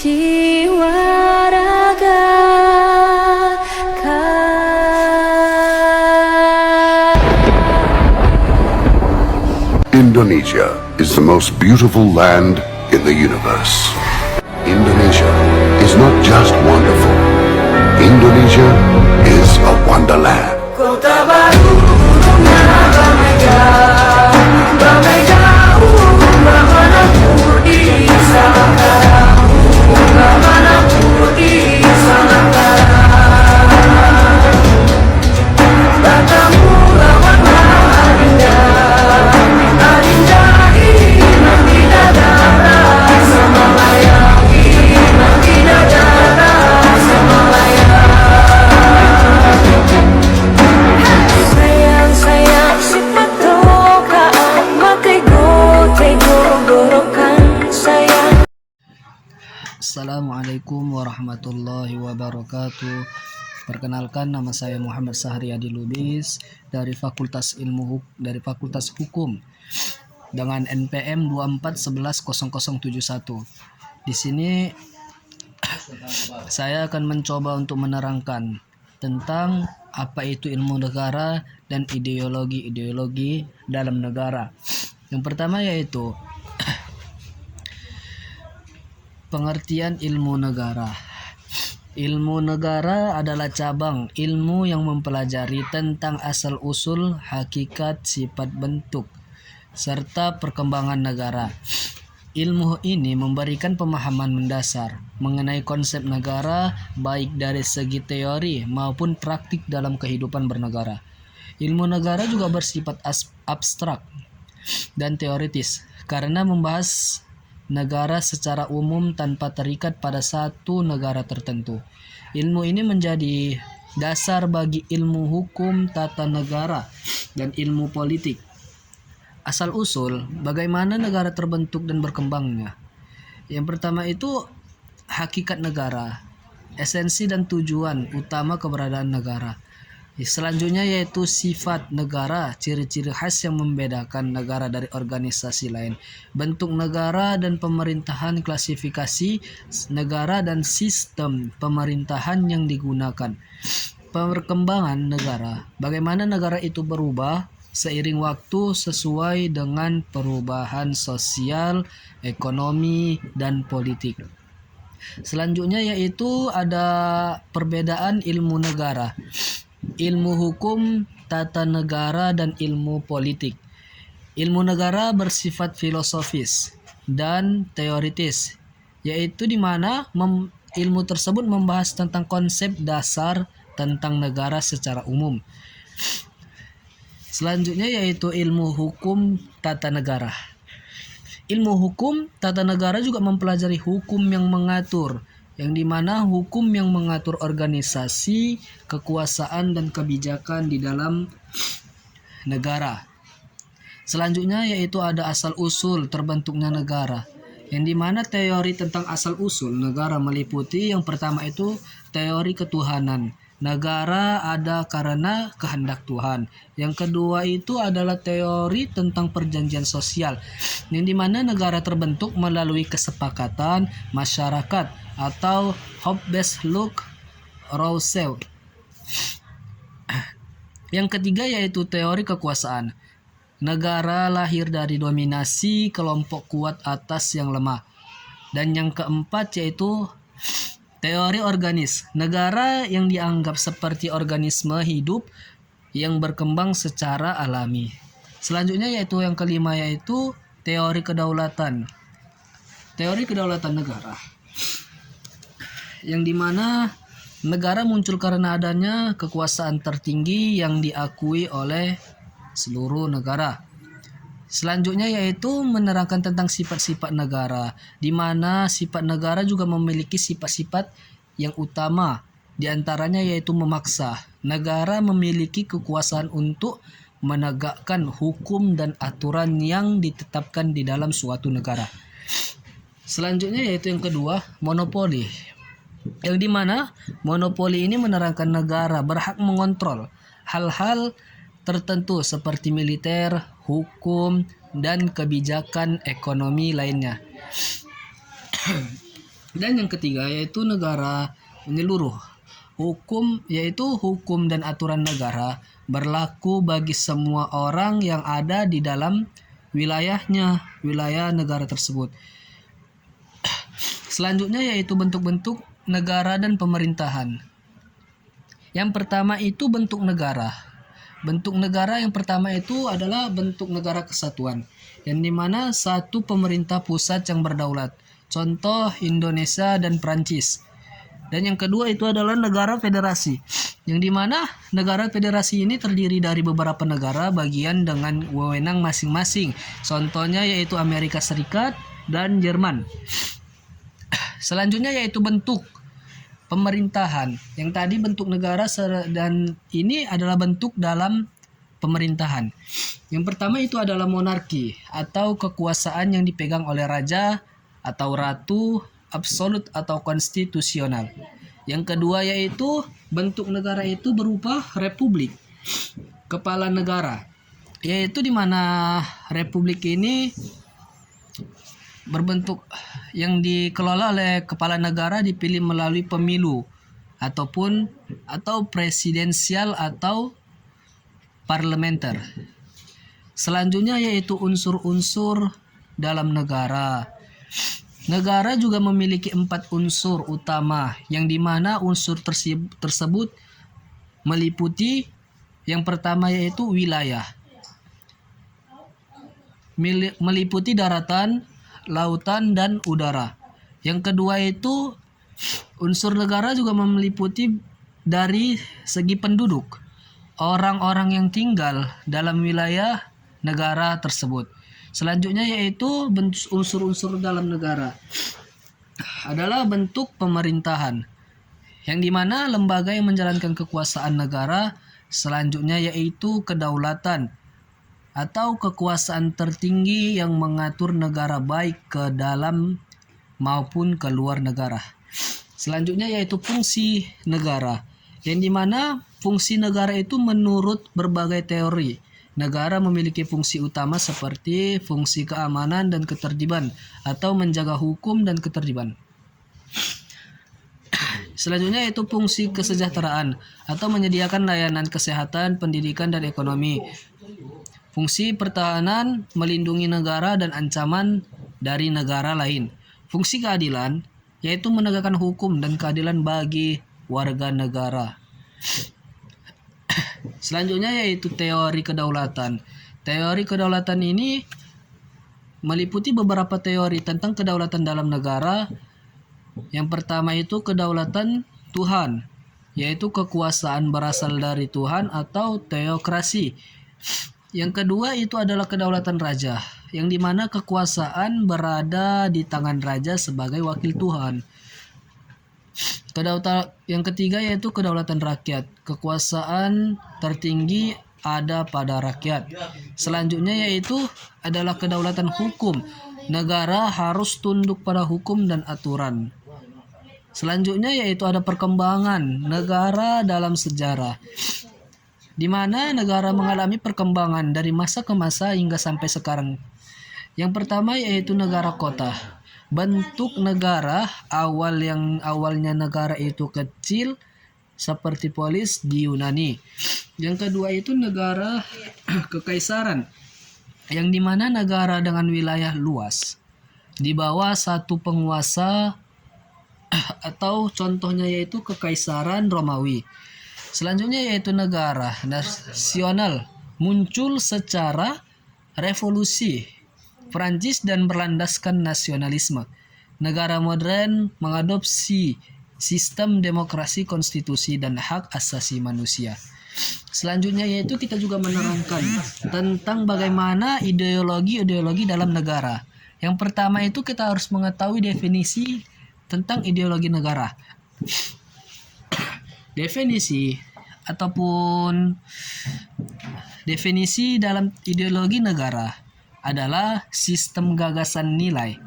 jiwa raga Indonesia is the most beautiful land in the universe. Indonesia is not just wonderful. Indonesia is a wonderland. Kota baru dunia berbeda, berbeda manapun di sana, manapun di sana. Bertemu lawan adinda, adinda iman tidak darah sama layak, iman tidak darah sama layak. Sayang sayang sifat rokaan makai go gorokan sayang. Assalamualaikum warahmatullahi wabarakatuh. Perkenalkan, nama saya Muhammad Sahri Adi Lubis dari Fakultas Hukum dengan NPM 24110071. Di sini saya akan mencoba untuk menerangkan tentang apa itu ilmu negara dan ideologi dalam negara. Yang pertama yaitu pengertian ilmu negara. Ilmu negara adalah cabang ilmu yang mempelajari tentang asal-usul, hakikat, sifat, bentuk, serta perkembangan negara. Ilmu ini memberikan pemahaman mendasar mengenai konsep negara baik dari segi teori maupun praktik dalam kehidupan bernegara. Ilmu negara juga bersifat abstrak dan teoritis karena membahas negara secara umum tanpa terikat pada satu negara tertentu. Ilmu ini menjadi dasar bagi ilmu hukum tata negara dan ilmu politik. Asal-usul bagaimana negara terbentuk dan berkembangnya. Yang pertama itu hakikat negara, esensi dan tujuan utama keberadaan negara. Selanjutnya yaitu sifat negara, ciri-ciri khas yang membedakan negara dari organisasi lain. Bentuk negara dan pemerintahan, klasifikasi negara dan sistem pemerintahan yang digunakan. Perkembangan negara, bagaimana negara itu berubah seiring waktu sesuai dengan perubahan sosial, ekonomi, dan politik. Selanjutnya yaitu ada perbedaan ilmu negara, ilmu hukum, tata negara, dan ilmu politik. Ilmu negara bersifat filosofis dan teoritis, yaitu di mana ilmu tersebut membahas tentang konsep dasar tentang negara secara umum. Selanjutnya yaitu ilmu hukum tata negara. Ilmu hukum tata negara juga mempelajari hukum yang mengatur, yang dimana hukum yang mengatur organisasi, kekuasaan, dan kebijakan di dalam negara. Selanjutnya yaitu ada asal-usul terbentuknya negara, yang dimana teori tentang asal-usul negara meliputi yang pertama itu teori ketuhanan. Negara ada karena kehendak Tuhan. Yang kedua itu adalah teori tentang perjanjian sosial, yang dimana negara terbentuk melalui kesepakatan masyarakat atau Hobbes-Luke Rousseau. Yang ketiga yaitu teori kekuasaan. Negara lahir dari dominasi kelompok kuat atas yang lemah. Dan yang keempat yaitu teori organis. Negara yang dianggap seperti organisme hidup yang berkembang secara alami. Selanjutnya yaitu yang kelima yaitu teori kedaulatan. Teori kedaulatan negara, yang dimana negara muncul karena adanya kekuasaan tertinggi yang diakui oleh seluruh negara. Selanjutnya yaitu menerangkan tentang sifat-sifat negara, di mana sifat negara juga memiliki sifat-sifat yang utama, di antaranya yaitu memaksa. Negara memiliki kekuasaan untuk menegakkan hukum dan aturan yang ditetapkan di dalam suatu negara. Selanjutnya yaitu yang kedua, monopoli. Yang dimana monopoli ini menerangkan negara berhak mengontrol hal-hal tertentu seperti militer, hukum, dan kebijakan ekonomi lainnya. Dan yang ketiga yaitu negara menyeluruh. Hukum yaitu hukum dan aturan negara berlaku bagi semua orang yang ada di dalam wilayah negara tersebut. Selanjutnya yaitu bentuk-bentuk negara dan pemerintahan. Yang pertama itu bentuk negara. Bentuk negara yang pertama itu adalah bentuk negara kesatuan, yang dimana satu pemerintah pusat yang berdaulat. Contoh Indonesia dan Prancis. Dan yang kedua itu adalah negara federasi, yang dimana negara federasi ini terdiri dari beberapa negara bagian dengan wewenang masing-masing. Contohnya yaitu Amerika Serikat dan Jerman. Selanjutnya yaitu bentuk pemerintahan. Yang tadi bentuk negara dan ini adalah bentuk dalam pemerintahan. Yang pertama itu adalah monarki atau kekuasaan yang dipegang oleh raja atau ratu, absolut atau konstitusional. Yang kedua yaitu bentuk negara itu berupa republik, kepala negara, yaitu di mana republik ini berbentuk yang dikelola oleh kepala negara dipilih melalui pemilu atau presidensial atau parlementer. Selanjutnya yaitu unsur-unsur dalam negara. Negara juga memiliki 4 unsur utama, yang dimana unsur tersebut meliputi yang pertama yaitu wilayah, meliputi daratan, lautan, dan udara. Yang kedua itu unsur negara juga meliputi dari segi penduduk, orang-orang yang tinggal dalam wilayah negara tersebut. Selanjutnya yaitu unsur-unsur dalam negara adalah bentuk pemerintahan, yang dimana lembaga yang menjalankan kekuasaan negara. Selanjutnya yaitu kedaulatan atau kekuasaan tertinggi yang mengatur negara baik ke dalam maupun ke luar negara. Selanjutnya yaitu fungsi negara, yang dimana fungsi negara itu menurut berbagai teori. Negara memiliki fungsi utama seperti fungsi keamanan dan ketertiban atau menjaga hukum dan ketertiban. Selanjutnya yaitu fungsi kesejahteraan atau menyediakan layanan kesehatan, pendidikan, dan ekonomi. Fungsi pertahanan melindungi negara dan ancaman dari negara lain. Fungsi keadilan yaitu menegakkan hukum dan keadilan bagi warga negara. Selanjutnya yaitu teori kedaulatan. Teori kedaulatan ini meliputi beberapa teori tentang kedaulatan dalam negara. Yang pertama itu kedaulatan Tuhan, yaitu kekuasaan berasal dari Tuhan atau teokrasi. Yang kedua itu adalah kedaulatan raja, yang dimana kekuasaan berada di tangan raja sebagai wakil Tuhan. Yang ketiga yaitu kedaulatan rakyat. Kekuasaan tertinggi ada pada rakyat. Selanjutnya yaitu adalah kedaulatan hukum. Negara harus tunduk pada hukum dan aturan. Selanjutnya yaitu ada perkembangan negara dalam sejarah, di mana negara mengalami perkembangan dari masa ke masa hingga sampai sekarang. Yang pertama yaitu negara kota. Bentuk negara yang awalnya negara itu kecil seperti polis di Yunani. Yang kedua itu negara kekaisaran, yang dimana negara dengan wilayah luas di bawah satu penguasa atau contohnya yaitu kekaisaran Romawi. Selanjutnya yaitu negara nasional, muncul secara revolusi Prancis dan berlandaskan nasionalisme. Negara modern mengadopsi sistem demokrasi, konstitusi, dan hak asasi manusia. Selanjutnya yaitu kita juga menerangkan tentang bagaimana ideologi dalam negara. Yang pertama itu kita harus mengetahui definisi tentang ideologi negara. Definisi dalam ideologi negara adalah sistem gagasan nilai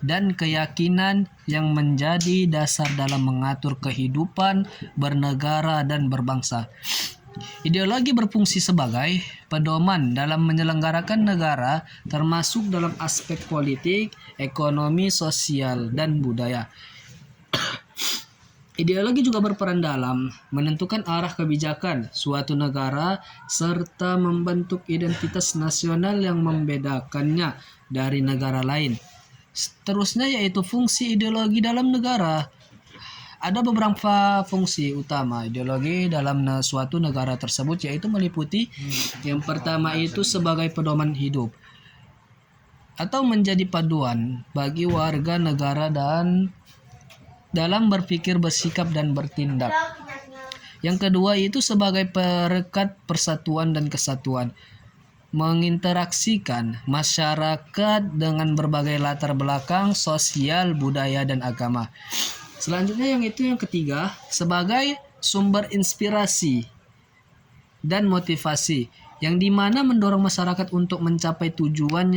dan keyakinan yang menjadi dasar dalam mengatur kehidupan bernegara dan berbangsa. Ideologi berfungsi sebagai pedoman dalam menyelenggarakan negara, termasuk dalam aspek politik, ekonomi, sosial, dan budaya. Ideologi juga berperan dalam menentukan arah kebijakan suatu negara serta membentuk identitas nasional yang membedakannya dari negara lain. Seterusnya yaitu fungsi ideologi dalam negara. Ada beberapa fungsi utama ideologi dalam suatu negara tersebut, yaitu meliputi yang pertama itu sebagai pedoman hidup atau menjadi paduan bagi warga negara dan dalam berpikir, bersikap, dan bertindak. Yang kedua itu sebagai perekat persatuan dan kesatuan, menginteraksikan masyarakat dengan berbagai latar belakang sosial, budaya, dan agama. Selanjutnya yang ketiga sebagai sumber inspirasi dan motivasi, yang dimana mendorong masyarakat untuk mencapai tujuan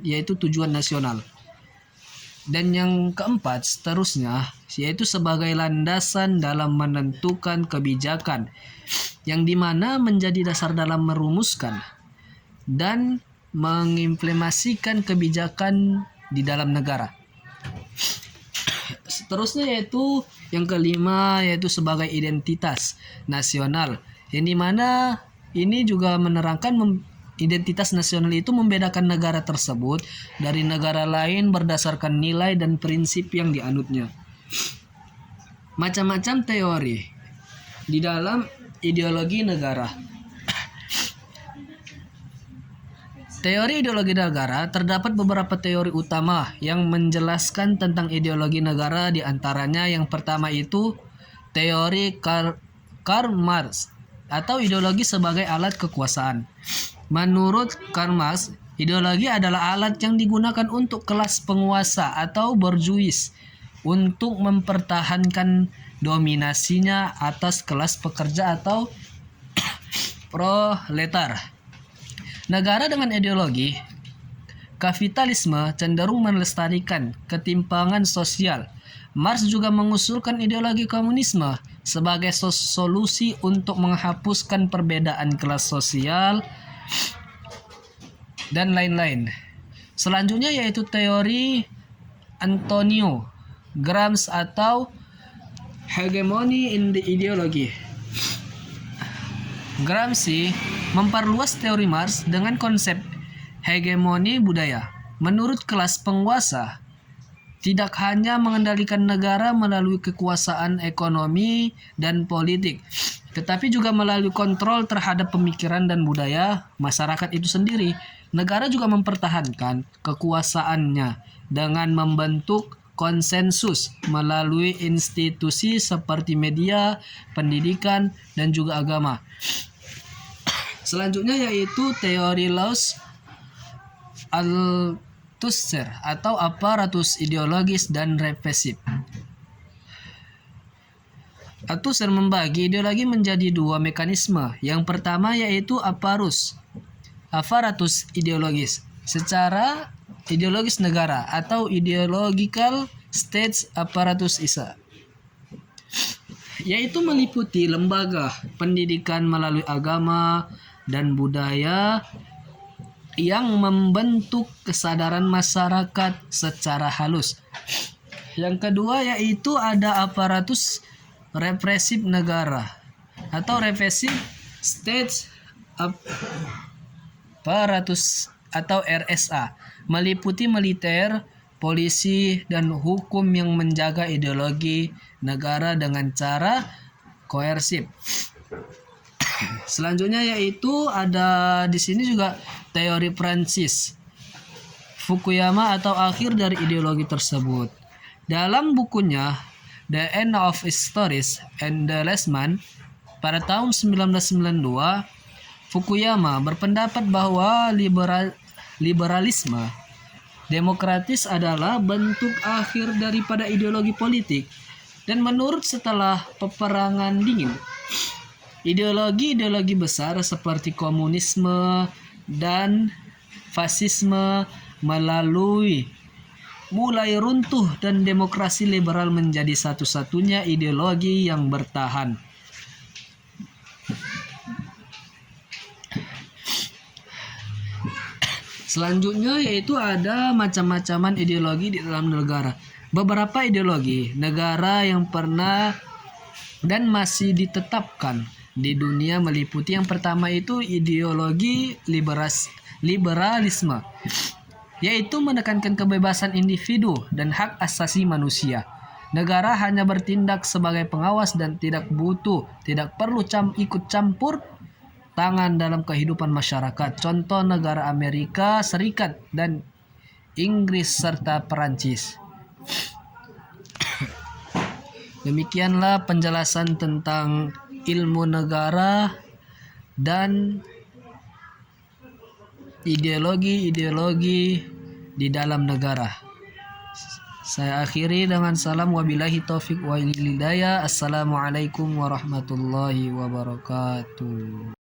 yaitu tujuan nasional. Dan yang keempat seterusnya yaitu sebagai landasan dalam menentukan kebijakan, yang dimana menjadi dasar dalam merumuskan dan mengimplementasikan kebijakan di dalam negara. Seterusnya yaitu yang kelima yaitu sebagai identitas nasional, yang dimana ini juga menerangkan identitas nasional itu membedakan negara tersebut dari negara lain berdasarkan nilai dan prinsip yang dianutnya. Macam-macam teori di dalam ideologi negara. Teori ideologi negara, terdapat beberapa teori utama yang menjelaskan tentang ideologi negara, di antaranya yang pertama itu teori Karl Marx atau ideologi sebagai alat kekuasaan. Menurut Karl Marx, ideologi adalah alat yang digunakan untuk kelas penguasa atau bourgeois untuk mempertahankan dominasinya atas kelas pekerja atau proletar. Negara dengan ideologi kapitalisme cenderung melestarikan ketimpangan sosial. Marx juga mengusulkan ideologi komunisme sebagai solusi untuk menghapuskan perbedaan kelas sosial dan lain-lain. Selanjutnya yaitu teori Antonio Gramsci atau hegemony in the ideology. Gramsci memperluas teori Marx dengan konsep hegemoni budaya. Menurut kelas penguasa, tidak hanya mengendalikan negara melalui kekuasaan ekonomi dan politik, tetapi juga melalui kontrol terhadap pemikiran dan budaya masyarakat itu sendiri. Negara juga mempertahankan kekuasaannya dengan membentuk konsensus melalui institusi seperti media, pendidikan, dan juga agama. Selanjutnya yaitu teori Laws Althusser atau aparatus ideologis dan represif. Althusser membagi ideologi menjadi dua mekanisme. Yang pertama yaitu aparatus ideologis secara ideologis negara atau ideological states apparatus isa, yaitu meliputi lembaga pendidikan melalui agama dan budaya yang membentuk kesadaran masyarakat secara halus. Yang kedua yaitu ada aparatus represif negara atau represif states apparatus atau RSA, meliputi militer, polisi, dan hukum yang menjaga ideologi negara dengan cara koersif. Selanjutnya yaitu ada di sini juga teori Francis Fukuyama atau akhir dari ideologi tersebut. Dalam bukunya The End of Stories and the Last Man pada tahun 1992, Fukuyama berpendapat bahwa liberalisme demokratis adalah bentuk akhir daripada ideologi politik, dan menurut setelah peperangan dingin, ideologi besar seperti komunisme dan fasisme mulai runtuh dan demokrasi liberal menjadi satu-satunya ideologi yang bertahan. Selanjutnya yaitu ada macam-macaman ideologi di dalam negara. Beberapa ideologi negara yang pernah dan masih ditetapkan di dunia meliputi yang pertama itu ideologi liberalisme, yaitu menekankan kebebasan individu dan hak asasi manusia. Negara hanya bertindak sebagai pengawas dan tidak perlu ikut campur tangan dalam kehidupan masyarakat. Contoh negara Amerika Serikat dan Inggris serta Perancis. Demikianlah penjelasan tentang ilmu negara dan ideologi-ideologi di dalam negara. Saya akhiri dengan salam wabillahi taufik wa hidayah. Assalamualaikum warahmatullahi wabarakatuh.